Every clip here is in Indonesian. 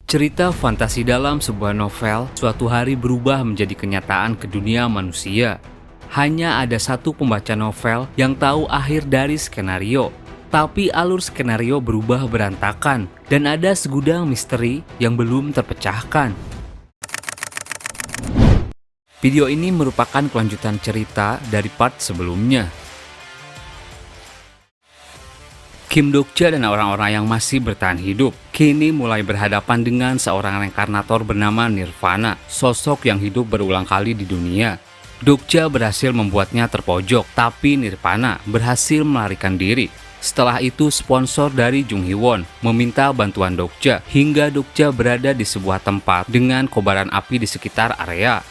Cerita fantasi dalam sebuah novel suatu hari berubah menjadi kenyataan ke dunia manusia. Hanya ada satu pembaca novel yang tahu akhir dari skenario, tapi alur skenario berubah berantakan dan ada segudang misteri yang belum terpecahkan. Video ini merupakan kelanjutan cerita dari part sebelumnya. Kim Dokja dan orang-orang yang masih bertahan hidup kini mulai berhadapan dengan seorang reinkarnator bernama Nirvana, sosok yang hidup berulang kali di dunia. Dokja berhasil membuatnya terpojok, tapi Nirvana berhasil melarikan diri. Setelah itu sponsor dari Jung Hee-won meminta bantuan Dokja hingga Dokja berada di sebuah tempat dengan kobaran api di sekitar area.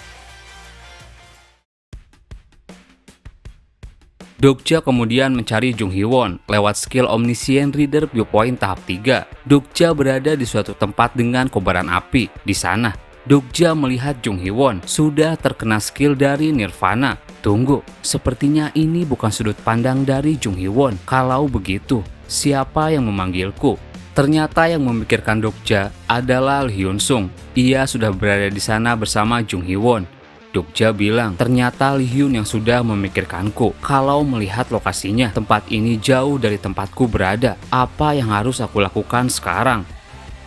Dokja kemudian mencari Jung Hee-won lewat skill Omniscient Reader Viewpoint tahap 3. Dokja berada di suatu tempat dengan kobaran api. Di sana, Dokja melihat Jung Hee-won sudah terkena skill dari Nirvana. Tunggu, sepertinya ini bukan sudut pandang dari Jung Hee-won. Kalau begitu, siapa yang memanggilku? Ternyata yang memikirkan Dokja adalah Lee Hyun-sung. Ia sudah berada di sana bersama Jung Hee-won. Dokja bilang, ternyata Lee Hyun yang sudah memikirkanku. Kalau melihat lokasinya, tempat ini jauh dari tempatku berada. Apa yang harus aku lakukan sekarang?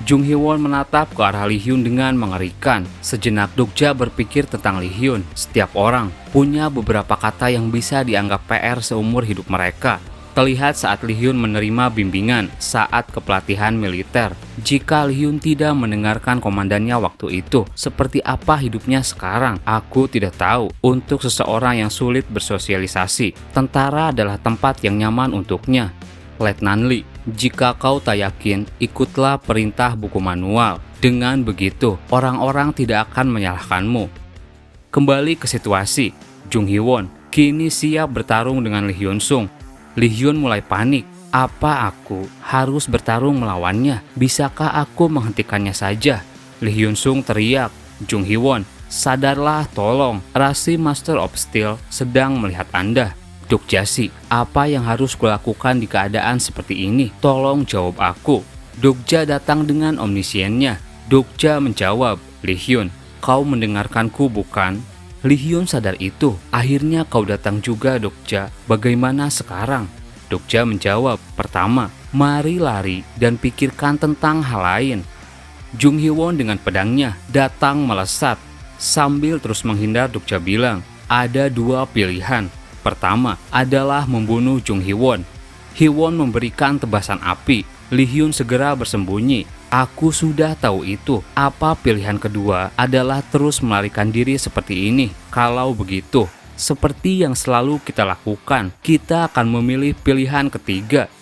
Jung Hee-won menatap ke arah Lee Hyun dengan mengerikan. Sejenak Dokja berpikir tentang Lee Hyun. Setiap orang punya beberapa kata yang bisa dianggap PR seumur hidup mereka. Terlihat saat Lee Hyun menerima bimbingan saat kepelatihan militer. Jika Lee Hyun tidak mendengarkan komandannya waktu itu, seperti apa hidupnya sekarang? Aku tidak tahu. Untuk seseorang yang sulit bersosialisasi, tentara adalah tempat yang nyaman untuknya. Letnan Lee, jika kau tak yakin, ikutlah perintah buku manual. Dengan begitu, orang-orang tidak akan menyalahkanmu. Kembali ke situasi, Jung Hee-won kini siap bertarung dengan Lee Hyun-sung. Lee Hyun mulai panik. Apa aku harus bertarung melawannya? Bisakah aku menghentikannya saja? Lee Hyun-sung teriak. Jung Hee-won, sadarlah tolong. Rasi Master of Steel sedang melihat Anda. Dokja-si, apa yang harus kulakukan di keadaan seperti ini? Tolong jawab aku. Dokja datang dengan omniscientnya. Dokja menjawab, Lee Hyun, kau mendengarkanku bukan? Lee Hyun sadar itu. Akhirnya kau datang juga, Dokja. Bagaimana sekarang? Dokja menjawab, pertama, mari lari dan pikirkan tentang hal lain. Jung Hee-won dengan pedangnya datang melesat. Sambil terus menghindar, Dokja bilang, ada dua pilihan. Pertama adalah membunuh Jung Hee-won. Hee-won memberikan tebasan api. Lee Hyun segera bersembunyi. Aku sudah tahu itu. Apa pilihan kedua adalah terus melarikan diri seperti ini. Kalau begitu, seperti yang selalu kita lakukan, kita akan memilih pilihan ketiga.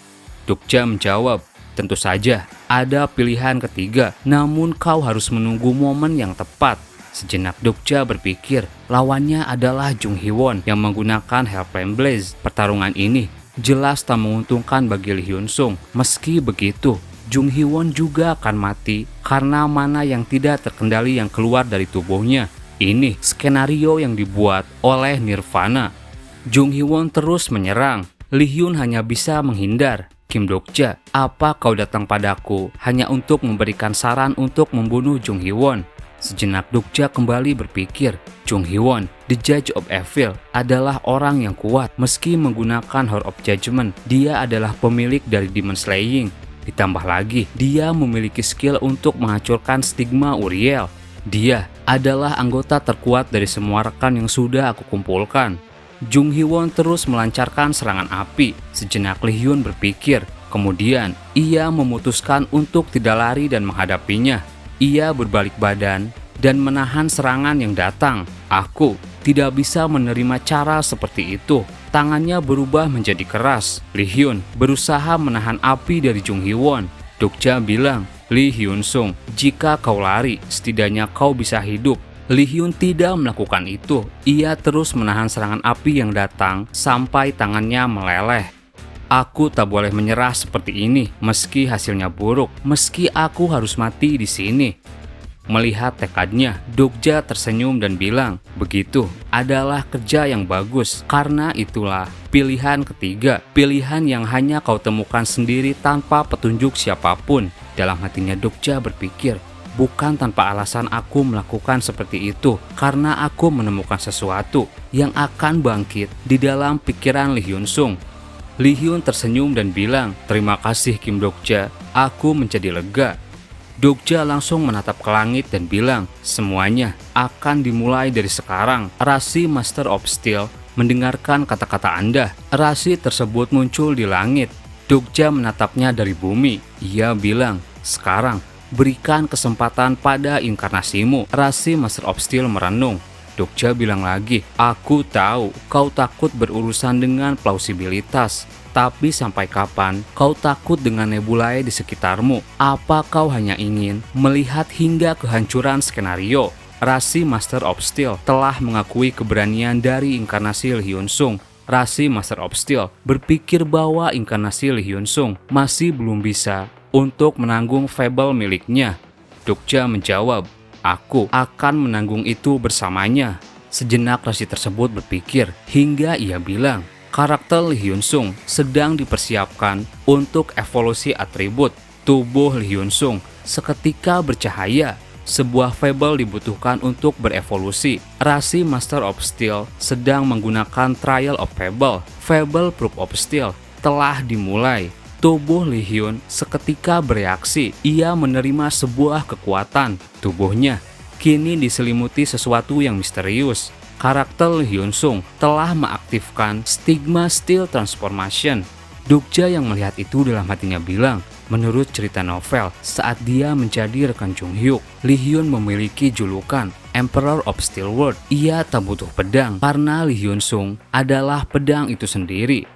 Dokja menjawab, tentu saja ada pilihan ketiga, namun kau harus menunggu momen yang tepat. Sejenak Dokja berpikir, lawannya adalah Jung Hee-won yang menggunakan Hellflame Blaze. Pertarungan ini jelas tak menguntungkan bagi Lee Hyun-sung. Meski begitu, Jung Hee-won juga akan mati karena mana yang tidak terkendali yang keluar dari tubuhnya. Ini skenario yang dibuat oleh Nirvana. Jung Hee-won terus menyerang. Lee Hyun hanya bisa menghindar. Kim Dokja, apa kau datang padaku hanya untuk memberikan saran untuk membunuh Jung Hee-won? Sejenak Dokja kembali berpikir, Jung Hee-won, the Judge of Evil, adalah orang yang kuat. Meski menggunakan Hour of Judgment, dia adalah pemilik dari Demon Slaying. Ditambah lagi, dia memiliki skill untuk menghancurkan stigma Uriel. Dia adalah anggota terkuat dari semua rekan yang sudah aku kumpulkan. Jung Hee-won terus melancarkan serangan api. Sejenak Lee Hyun berpikir, kemudian ia memutuskan untuk tidak lari dan menghadapinya. Ia berbalik badan dan menahan serangan yang datang. Aku tidak bisa menerima cara seperti itu. Tangannya berubah menjadi keras. Lee Hyun berusaha menahan api dari Jung Hee-won. Dokja bilang, Lee Hyun-sung, jika kau lari, setidaknya kau bisa hidup. Lee Hyun tidak melakukan itu. Ia terus menahan serangan api yang datang sampai tangannya meleleh. Aku tak boleh menyerah seperti ini, meski hasilnya buruk, meski aku harus mati di sini. Melihat tekadnya, Dokja tersenyum dan bilang, begitu adalah kerja yang bagus. Karena itulah pilihan ketiga, pilihan yang hanya kau temukan sendiri tanpa petunjuk siapapun. Dalam hatinya Dokja berpikir, Bukan tanpa alasan aku melakukan seperti itu, karena aku menemukan sesuatu yang akan bangkit di dalam pikiran Lee Hyun Sung. Lee Hyun tersenyum dan bilang, "Terima kasih Kim Dokja, aku menjadi lega." Dokja langsung menatap ke langit dan bilang, "Semuanya akan dimulai dari sekarang." Rasi Master of Steel mendengarkan kata-kata Anda. Rasi tersebut muncul di langit. Dokja menatapnya dari bumi. Ia bilang, "Sekarang berikan kesempatan pada inkarnasimu." Rasi Master of Steel merenung. Dokja bilang lagi, "Aku tahu kau takut berurusan dengan plausibilitas. Tapi sampai kapan kau takut dengan nebulae di sekitarmu? Apa kau hanya ingin melihat hingga kehancuran skenario?" Rasi Master of Steel telah mengakui keberanian dari inkarnasi Lee Hyun Sung. Rasi Master of Steel berpikir bahwa inkarnasi Lee Hyun Sung masih belum bisa untuk menanggung fable miliknya. Dokja menjawab, "Aku akan menanggung itu bersamanya." Sejenak rasi tersebut berpikir hingga ia bilang, karakter Lee Hyun Sung sedang dipersiapkan untuk evolusi atribut. Tubuh Lee Hyun Sung seketika bercahaya. Sebuah fable dibutuhkan untuk berevolusi. Rasi Master of Steel sedang menggunakan Trial of Fable. Fable Proof of Steel telah dimulai. Tubuh Lee Hyun seketika bereaksi. Ia menerima sebuah kekuatan. Tubuhnya kini diselimuti sesuatu yang misterius. Karakter Lee Hyun Sung telah mengaktifkan Stigma Steel Transformation. Dokja yang melihat itu dalam hatinya bilang, menurut cerita novel, saat dia menjadi rekan Jung Hyuk, Lee Hyun memiliki julukan Emperor of Steel World. Ia tak butuh pedang karena Lee Hyun Sung adalah pedang itu sendiri.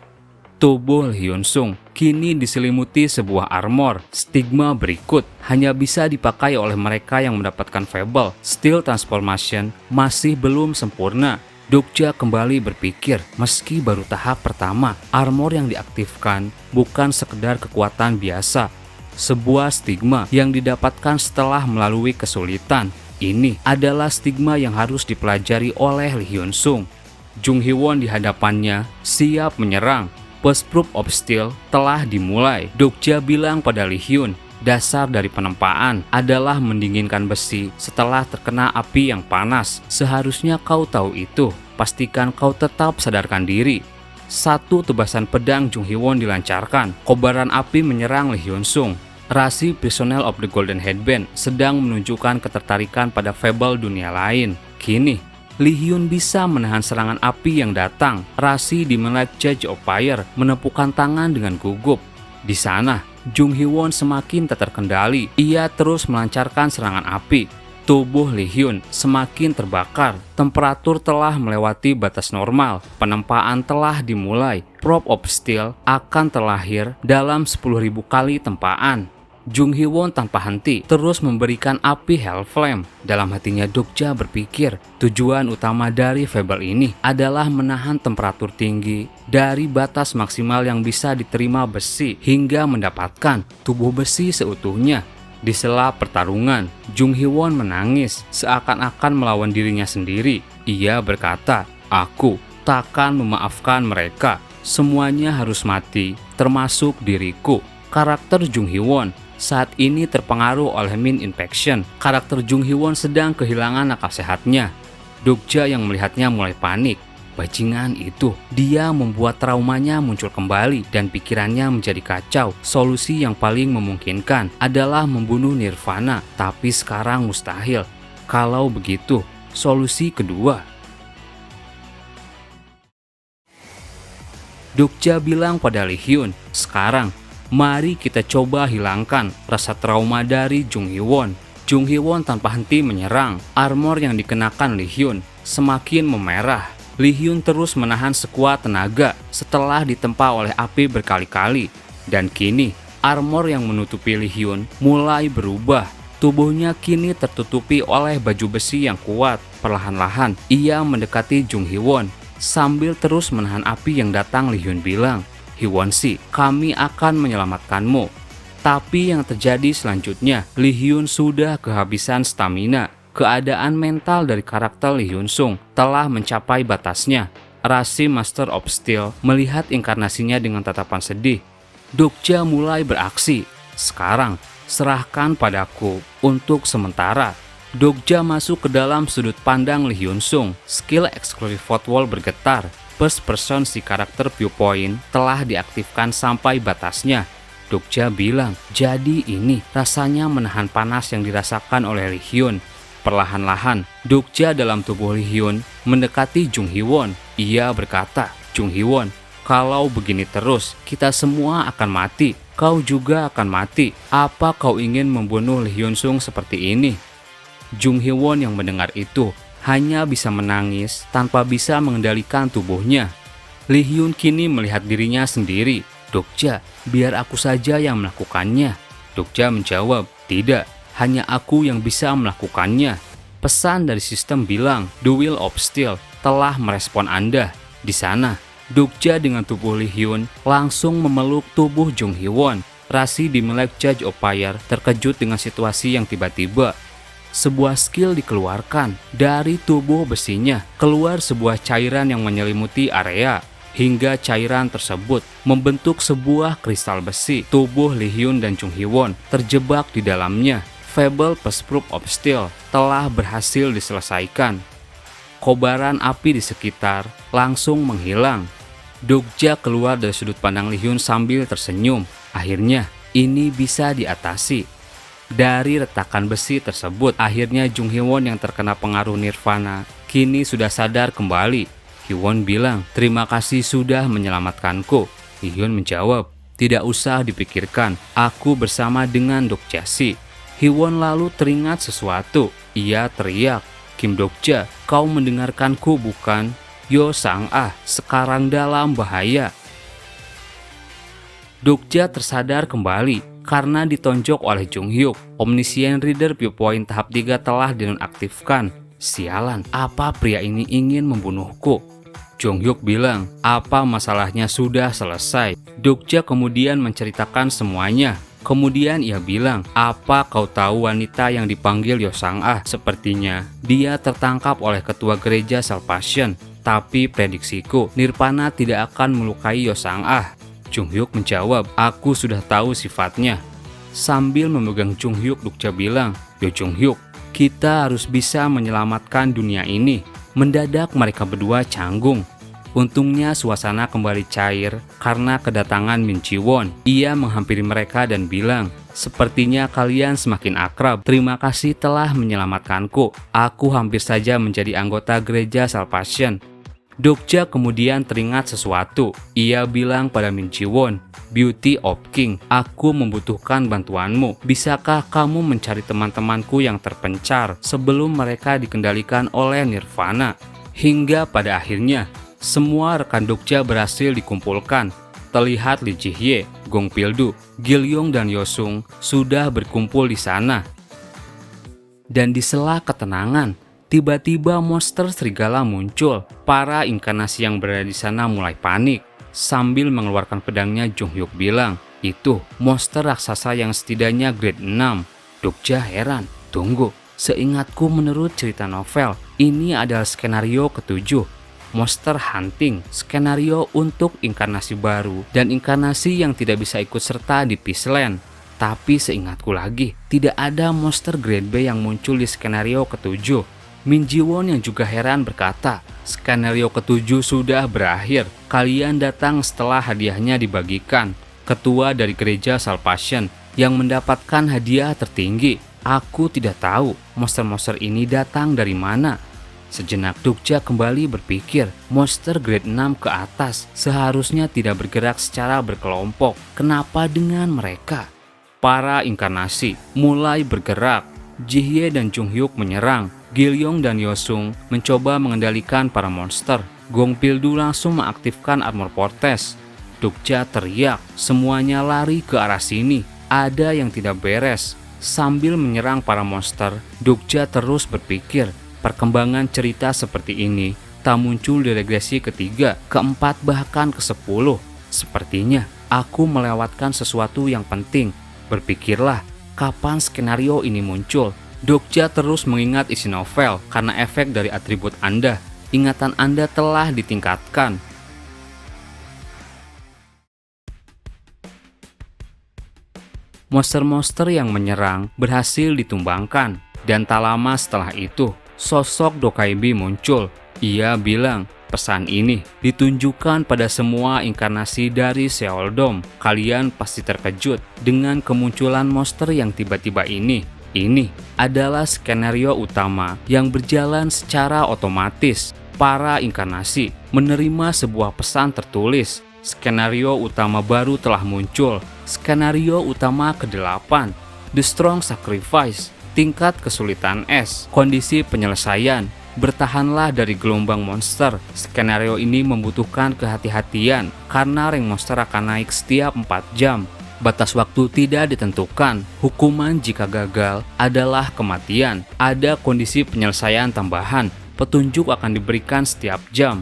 Tubuh Lee Hyun Sung kini diselimuti sebuah armor. Stigma berikut hanya bisa dipakai oleh mereka yang mendapatkan Fable. Steel Transformation masih belum sempurna. Dokja kembali berpikir, meski baru tahap pertama, armor yang diaktifkan bukan sekedar kekuatan biasa. Sebuah stigma yang didapatkan setelah melalui kesulitan. Ini adalah stigma yang harus dipelajari oleh Lee Hyun Sung. Jung Hee-won di hadapannya siap menyerang. Post Proof of Steel telah dimulai. Dokja bilang pada Lee Hyun, dasar dari penempaan adalah mendinginkan besi setelah terkena api yang panas. Seharusnya kau tahu itu. Pastikan kau tetap sadarkan diri. Satu tebasan pedang Jung Hee-won dilancarkan. Kobaran api menyerang Lee Hyun Sung. Rasi Personel of the Golden Headband sedang menunjukkan ketertarikan pada fable dunia lain. Kini, Lee Hyun bisa menahan serangan api yang datang. Rasi di Moonlight Judge of Fire menepukkan tangan dengan gugup. Di sana, Jung Hee-won semakin tak terkendali. Ia terus melancarkan serangan api. Tubuh Lee Hyun semakin terbakar. Temperatur telah melewati batas normal. Penempaan telah dimulai. Proof of Steel akan terlahir dalam 10.000 kali tempaan. Jung Hee-won tanpa henti terus memberikan api Hellflame. Dalam hatinya Dokja berpikir, tujuan utama dari fable ini adalah menahan temperatur tinggi dari batas maksimal yang bisa diterima besi hingga mendapatkan tubuh besi seutuhnya. Di sela pertarungan, Jung Hee-won menangis seakan-akan melawan dirinya sendiri. Ia berkata, "Aku takkan memaafkan mereka. Semuanya harus mati, termasuk diriku." Karakter Jung Hee-won saat ini terpengaruh oleh Min Infection. Karakter Jung Hee-won sedang kehilangan akal sehatnya. Dokja yang melihatnya mulai panik. Bajingan itu, dia membuat traumanya muncul kembali dan pikirannya menjadi kacau. Solusi yang paling memungkinkan adalah membunuh Nirvana, tapi sekarang mustahil. Kalau begitu, solusi kedua. Dokja bilang pada Lee Hyun, "Sekarang, mari kita coba hilangkan rasa trauma dari Jung Hee-won." Jung Hee-won tanpa henti menyerang. Armor yang dikenakan Lee Hyun semakin memerah. Lee Hyun terus menahan sekuat tenaga setelah ditempa oleh api berkali-kali. Dan kini, armor yang menutupi Lee Hyun mulai berubah. Tubuhnya kini tertutupi oleh baju besi yang kuat. Perlahan-lahan, ia mendekati Jung Hee-won. Sambil terus menahan api yang datang, Lee Hyun bilang, "Hee-won-si, kami akan menyelamatkanmu." Tapi yang terjadi selanjutnya, Lee Hyun sudah kehabisan stamina. Keadaan mental dari karakter Lee Hyun Sung telah mencapai batasnya. Rasi Master of Steel melihat inkarnasinya dengan tatapan sedih. Dokja mulai beraksi. Sekarang, serahkan padaku untuk sementara. Dokja masuk ke dalam sudut pandang Lee Hyun Sung. Skill Exclusive Footwall bergetar. First person si karakter viewpoint telah diaktifkan sampai batasnya. Dokja bilang, jadi ini rasanya menahan panas yang dirasakan oleh Lee Hyun. Perlahan-lahan, Dokja dalam tubuh Lee Hyun mendekati Jung Hee-won. Ia berkata, Jung Hee-won, kalau begini terus, kita semua akan mati. Kau juga akan mati. Apa kau ingin membunuh Lee Hyun Sung seperti ini? Jung Hee-won yang mendengar itu hanya bisa menangis tanpa bisa mengendalikan tubuhnya. Lee Hyun kini melihat dirinya sendiri. Dokja, biar aku saja yang melakukannya. Dokja menjawab, tidak, hanya aku yang bisa melakukannya. Pesan dari sistem bilang, The Will of Steel telah merespon Anda. Di sana, Dokja dengan tubuh Lee Hyun langsung memeluk tubuh Jung Hee-won. Rasi di Melek Judge of Fire terkejut dengan situasi yang tiba-tiba. Sebuah skill dikeluarkan dari tubuh besinya, keluar sebuah cairan yang menyelimuti area, hingga cairan tersebut membentuk sebuah kristal besi. Tubuh Lee Hyun dan Jung Hee-won terjebak di dalamnya. Fable Proof of Steel telah berhasil diselesaikan. Kobaran api di sekitar langsung menghilang. Dokja keluar dari sudut pandang Lee Hyun sambil tersenyum. Akhirnya, ini bisa diatasi. Dari retakan besi tersebut, akhirnya Jung Hee-won yang terkena pengaruh nirvana kini sudah sadar kembali. Hee-won bilang, terima kasih sudah menyelamatkanku. Lee Hyun menjawab, tidak usah dipikirkan, aku bersama dengan Dokja Si. Hee-won lalu teringat sesuatu. Ia teriak, Kim Dokja, kau mendengarkanku bukan? Yo Sang-ah sekarang dalam bahaya. Dokja tersadar kembali karena ditonjok oleh Jung Hyuk. Omniscient Reader Viewpoint tahap 3 telah dinonaktifkan. Sialan, apa pria ini ingin membunuhku? Jung Hyuk bilang, apa masalahnya sudah selesai. Dokja kemudian menceritakan semuanya. Kemudian ia bilang, apa kau tahu wanita yang dipanggil Yo Sang-ah? Sepertinya dia tertangkap oleh ketua gereja Salvation. Tapi prediksiku, Nirvana tidak akan melukai Yo Sang-ah. Jung Hyuk menjawab, aku sudah tahu sifatnya. Sambil memegang Jung Hyuk, Dokja bilang, Yo Jung Hyuk, kita harus bisa menyelamatkan dunia ini. Mendadak mereka berdua canggung. Untungnya suasana kembali cair karena kedatangan Min Ji-won. Ia menghampiri mereka dan bilang, sepertinya kalian semakin akrab. Terima kasih telah menyelamatkanku. Aku hampir saja menjadi anggota gereja Salvation. Dokja kemudian teringat sesuatu. Ia bilang pada Min Ji-won, Beauty of King, aku membutuhkan bantuanmu. Bisakah kamu mencari teman-temanku yang terpencar sebelum mereka dikendalikan oleh Nirvana? Hingga pada akhirnya, semua rekan Dokja berhasil dikumpulkan. Terlihat Lee Ji-hye, Gong Pil-du, Gil-yong dan Yosung sudah berkumpul di sana. Dan di sela ketenangan, tiba-tiba monster serigala muncul. Para inkarnasi yang berada di sana mulai panik. Sambil mengeluarkan pedangnya, Jung Hyuk bilang, itu monster raksasa yang setidaknya grade 6. Dokja heran, tunggu, seingatku menurut cerita novel, ini adalah skenario ke-7. Monster Hunting, skenario untuk inkarnasi baru dan inkarnasi yang tidak bisa ikut serta di Peaceland. Tapi seingatku lagi, tidak ada monster grade B yang muncul di skenario ke-7. Min Ji-won yang juga heran berkata, skenario ke-7 sudah berakhir. Kalian datang setelah hadiahnya dibagikan. Ketua dari gereja Salvation yang mendapatkan hadiah tertinggi. Aku tidak tahu monster-monster ini datang dari mana. Sejenak Dokja kembali berpikir, monster grade 6 ke atas seharusnya tidak bergerak secara berkelompok. Kenapa dengan mereka? Para inkarnasi mulai bergerak. Ji-hye dan Jung Hyuk menyerang. Gil-yong dan Yosung mencoba mengendalikan para monster. Gong Pil-du langsung mengaktifkan armor portes. Dokja teriak, semuanya lari ke arah sini. Ada yang tidak beres. Sambil menyerang para monster, Dokja terus berpikir, perkembangan cerita seperti ini tak muncul di regresi ketiga, keempat, bahkan ke-10. Sepertinya aku melewatkan sesuatu yang penting. Berpikirlah, kapan skenario ini muncul? Dokja terus mengingat isi novel karena efek dari atribut Anda. Ingatan Anda telah ditingkatkan. Monster-monster yang menyerang berhasil ditumbangkan, dan tak lama setelah itu, sosok Dokaibi muncul. Ia bilang, pesan ini ditunjukkan pada semua inkarnasi dari Seoul Dome. Kalian pasti terkejut dengan kemunculan monster yang tiba-tiba ini. Ini adalah skenario utama yang berjalan secara otomatis. Para inkarnasi menerima sebuah pesan tertulis. Skenario utama baru telah muncul. Skenario utama ke-8, The Strong Sacrifice, tingkat kesulitan S, kondisi penyelesaian, bertahanlah dari gelombang monster. Skenario ini membutuhkan kehati-hatian karena rank monster akan naik setiap 4 jam. Batas waktu tidak ditentukan. Hukuman jika gagal adalah kematian. Ada kondisi penyelesaian tambahan. Petunjuk akan diberikan setiap jam.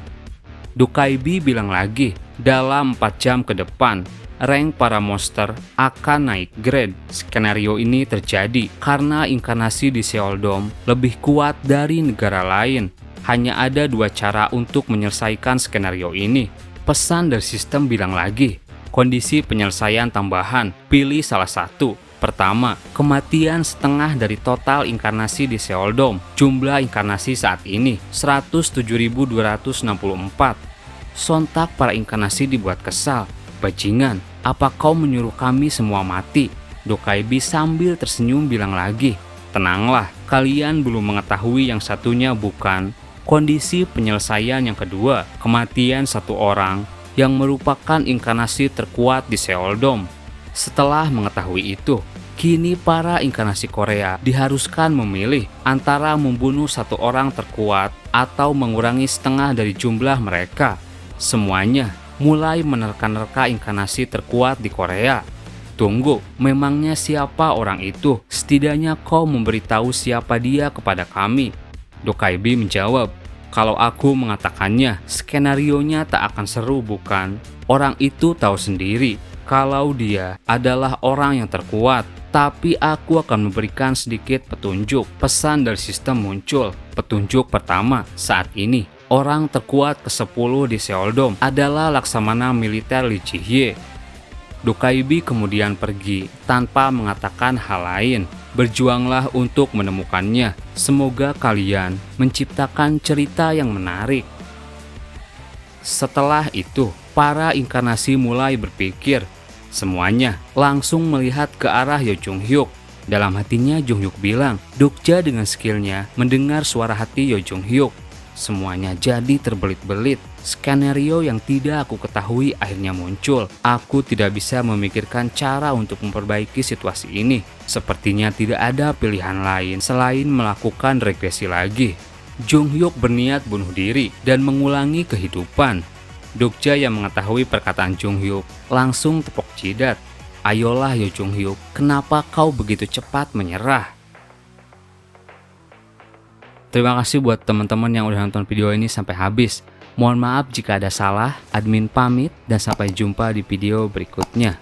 Dokaibi bilang lagi, dalam 4 jam ke depan, rank para monster akan naik grade. Skenario ini terjadi karena inkarnasi di Seoul Dome lebih kuat dari negara lain. Hanya ada 2 cara untuk menyelesaikan skenario ini. Pesan dari sistem bilang lagi, kondisi penyelesaian tambahan, pilih salah satu. Pertama, kematian setengah dari total inkarnasi di Seoul Dome. Jumlah inkarnasi saat ini 107.264. Sontak para inkarnasi dibuat kesal. Bajingan, apa kau menyuruh kami semua mati? Dokaibi sambil tersenyum bilang lagi, tenanglah, kalian belum mengetahui yang satunya bukan. Kondisi penyelesaian yang kedua, kematian satu orang yang merupakan inkarnasi terkuat di Seoul Dome. Setelah mengetahui itu, kini para inkarnasi Korea diharuskan memilih antara membunuh satu orang terkuat atau mengurangi setengah dari jumlah mereka. Semuanya mulai menerka-nerka inkarnasi terkuat di Korea. Tunggu, memangnya siapa orang itu? Setidaknya kau memberitahu siapa dia kepada kami. Dokaibi menjawab, kalau aku mengatakannya, skenarionya tak akan seru bukan? Orang itu tahu sendiri kalau dia adalah orang yang terkuat, tapi aku akan memberikan sedikit petunjuk. Pesan dari sistem muncul. Petunjuk pertama, saat ini, orang terkuat ke-10 di Seoul Dome adalah Laksamana Militer Lee Ji-hye. Dokaibi kemudian pergi tanpa mengatakan hal lain. Berjuanglah untuk menemukannya. Semoga kalian menciptakan cerita yang menarik. Setelah itu, para inkarnasi mulai berpikir. Semuanya langsung melihat ke arah Yo Jung Hyuk. Dalam hatinya Jung Hyuk bilang, Dokja dengan skillnya mendengar suara hati Yo Jung Hyuk. Semuanya jadi terbelit-belit. Skenario yang tidak aku ketahui akhirnya muncul. Aku tidak bisa memikirkan cara untuk memperbaiki situasi ini. Sepertinya tidak ada pilihan lain selain melakukan regresi lagi. Jung Hyuk berniat bunuh diri dan mengulangi kehidupan. Dokja yang mengetahui perkataan Jung Hyuk langsung tepok jidat. Ayolah Yo Jung Hyuk, kenapa kau begitu cepat menyerah? Terima kasih buat teman-teman yang udah nonton video ini sampai habis. Mohon maaf jika ada salah, admin pamit dan sampai jumpa di video berikutnya.